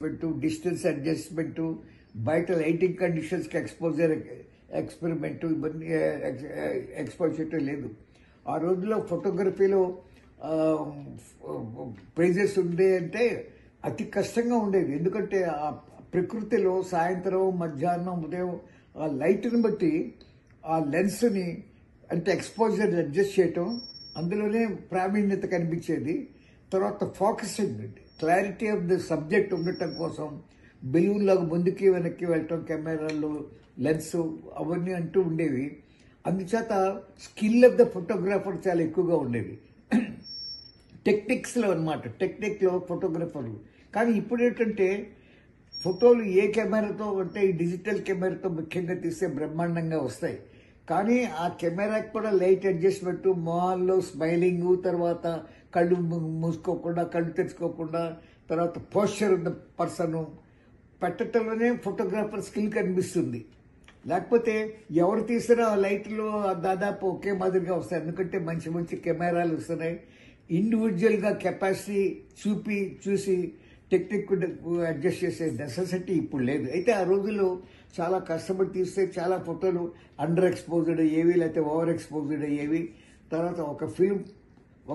Distance adjustment, బయట lighting conditions కి exposure experiment, ఇవన్నీ ఎక్స్పోజర్ లేదు. ఆ రోజుల్లో ఫోటోగ్రఫీలో ప్రైజెస్ ఉండే అంటే అతి కష్టంగా ఉండేది. ఎందుకంటే ఆ ప్రకృతిలో సాయంత్రం, మధ్యాహ్నం, ఉదయం ఆ లైట్ని బట్టి ఆ లెన్స్ని అంటే ఎక్స్పోజర్ అడ్జస్ట్ చేయటం, అందులోనే ప్రావీణ్యత కనిపించేది. తర్వాత focusing, clarity of the subject ఉండటం కోసం బెలూన్లాగా ముందుకి వెనక్కి వెళ్ళటం, కెమెరాలు, లెన్స్ అవన్నీ అంటూ ఉండేవి. అందుచేత స్కిల్ ఆఫ్ ద ఫోటోగ్రాఫర్ చాలా ఎక్కువగా ఉండేది. టెక్నిక్స్లో అనమాట, టెక్నిక్లో ఫోటోగ్రాఫర్లు. కానీ ఇప్పుడు ఏంటంటే ఫోటోలు ఏ కెమెరాతో అంటే ఈ డిజిటల్ కెమెరాతో ముఖ్యంగా తీస్తే బ్రహ్మాండంగా వస్తాయి. కానీ ఆ కెమెరాకి కూడా లైట్ అడ్జస్ట్మెంట్, మొహాల్లో స్మైలింగ్, తర్వాత కళ్ళు మూసుకోకుండా, కళ్ళు తెచ్చుకోకుండా, తర్వాత పోస్చర్ ఉన్న పర్సన్ పెట్టడంలోనే ఫోటోగ్రాఫర్ స్కిల్ కనిపిస్తుంది. లేకపోతే ఎవరు తీసినా లైట్లో దాదాపు ఒకే మాదిరిగా వస్తాయి. ఎందుకంటే మంచి మంచి కెమెరాలు వస్తున్నాయి. ఇండివిజువల్గా కెపాసిటీ చూసి టెక్నిక్ అడ్జస్ట్ చేసే నెసెసిటీ ఇప్పుడు లేదు. అయితే ఆ రోజుల్లో చాలా కష్టపడి తీస్తే చాలా ఫోటోలు అండర్ ఎక్స్పోజ్డ్ అయ్యేవి, లేకపోతే ఓవర్ ఎక్స్పోజ్డ్ అయ్యేవి. తర్వాత ఒక ఫిల్మ్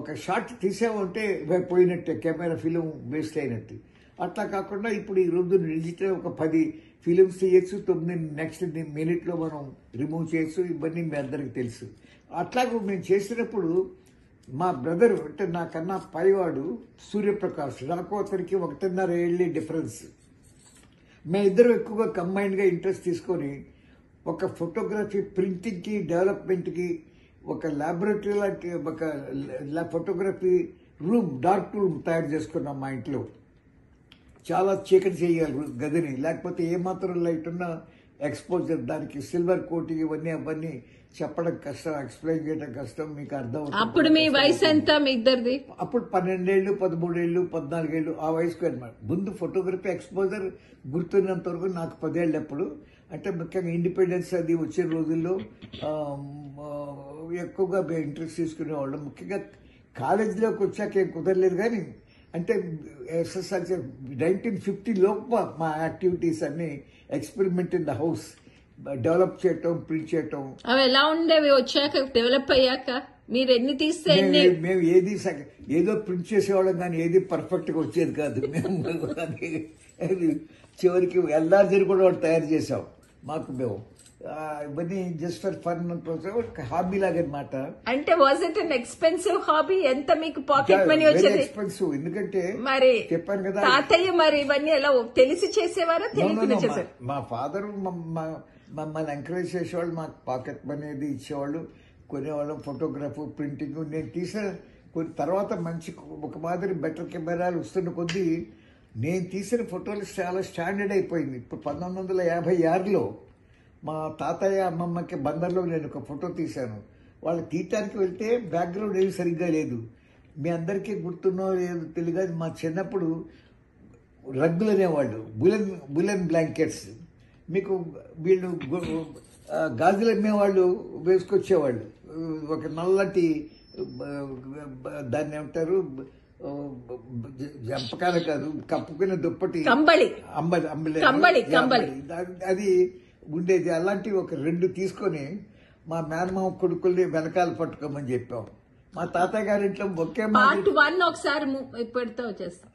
ఒక షాట్ తీసామంటే పోయినట్టే, కెమెరా ఫిలిం వేస్ట్ అయినట్టు. అట్లా కాకుండా ఇప్పుడు ఈ రోజు డిజిటల్ ఒక 10 ఫిలిమ్స్ తీయచ్చు, 9 నెక్స్ట్ మినిట్లో మనం రిమూవ్ చేయొచ్చు. ఇవన్నీ మీ అందరికి తెలుసు. అట్లాగే మేము చేసినప్పుడు మా బ్రదర్ అంటే నాకన్నా పైవాడు సూర్యప్రకాష్, నాకు అతనికి 1.5 ఏళ్ళ డిఫరెన్స్. మేమిద్దరం ఎక్కువగా కంబైన్డ్గా ఇంట్రెస్ట్ తీసుకొని ఒక ఫోటోగ్రఫీ ప్రింటింగ్కి, డెవలప్మెంట్కి ఒక ల్యాబొరేటరీ లాంటి ఒక ఫోటోగ్రఫీ రూమ్, డార్క్ రూమ్ తయారు చేసుకున్నాం మా ఇంట్లో. చాలా చీకటి చేయాలి గదిని, లేకపోతే ఏమాత్రం లైట్ ఉన్నా ఎక్స్పోజర్, దానికి సిల్వర్ కోటింగ్, అవన్నీ చెప్పడం కష్టం, ఎక్స్ప్లెయిన్ చేయడం కష్టం. మీకు అర్థం. అప్పుడు మీ వయసు ఎంత మీ ఇద్దరిది? అప్పుడు 12 ఏళ్ళు, 13 ఏళ్ళు, 14 ఏళ్ళు ఆ వయసుకు అనమాట. ముందు ఫోటోగ్రఫీ ఎక్స్పోజర్ గుర్తున్నంత వరకు నాకు 10 ఏళ్ళు. అప్పుడు అంటే ముఖ్యంగా ఇండిపెండెన్స్ అది వచ్చిన రోజుల్లో ఎక్కువగా ఇంట్రెస్ట్ తీసుకునేవాళ్ళం. ముఖ్యంగా కాలేజీలోకి వచ్చాక ఏం కుదరలేదు. కానీ అంటే ఎస్ఎస్ఆర్సీ 1950 మా యాక్టివిటీస్ అన్ని experiment in the house, develop చేయటం, ప్రింట్ చేయటం. అవి ఎలా ఉండేవి వచ్చాక, డెవలప్ అయ్యాక? మీరు ఎన్ని తీస్తే మేము ఏదో ప్రింట్ చేసేవాళ్ళం, కానీ ఏది పర్ఫెక్ట్ గా వచ్చేది కాదు. మేము చివరికి ఎల్ఆర్జీని కూడా తయారు చేసాం. మేము ఇవన్నీ జస్ట్ ఫర్ ఫన్, హాబీ లాగా అనమాట. అంటే was it an expensive hobby? ఎంత మీకు పాకెట్ మనీ వచ్చేది? ఎక్స్పెన్సివ్. ఎందుకంటే మరి చెప్పాను కదా, తాతయ్య మరి ఇవన్నీ ఎలా తెలిసి చేసేవారా, తెలియకుండా చేసేవారు? మా ఫాదర్ మమ్మల్ని ఎంకరేజ్ చేసేవాళ్ళు, మాకు పాకెట్ మనీ అది ఇచ్చేవాళ్ళు, కొనేవాళ్ళం. ఫోటోగ్రాఫ్, ప్రింటింగ్ నేను తీసిన తర్వాత మంచి ఒక మాదిరి బెటర్ కెమెరాలు వస్తున్న కొద్దీ నేను తీసిన ఫోటోలు చాలా స్టాండర్డ్ అయిపోయింది. ఇప్పుడు 1956లో మా తాతయ్య అమ్మమ్మకి బందర్లో నేను ఒక ఫోటో తీశాను. వాళ్ళు తీయటానికి వెళ్తే బ్యాక్గ్రౌండ్ ఏమి సరిగ్గా లేదు. మీ అందరికీ గుర్తున్నో లేదు తెలియదు, మా చిన్నప్పుడు రగ్గులు అనేవాళ్ళు, బులెన్ బ్లాంకెట్స్. మీకు వీళ్ళు గాజులు అమ్మేవాళ్ళు వేసుకొచ్చేవాళ్ళు. ఒక నల్లటి దాన్ని ఏమంటారు, జంపకాల కాదు, కప్పుకునే దుప్పటి, అది ఉండేది. అలాంటివి ఒక 2 తీసుకొని మా మేనమామ కొడుకుల్ని వెనకాల పట్టుకోమని చెప్పాం. మా తాతయ్య గారింట్లో ఒకే పార్ట్ 1 ఒకసారి పెడితే వచ్చేస్తాం.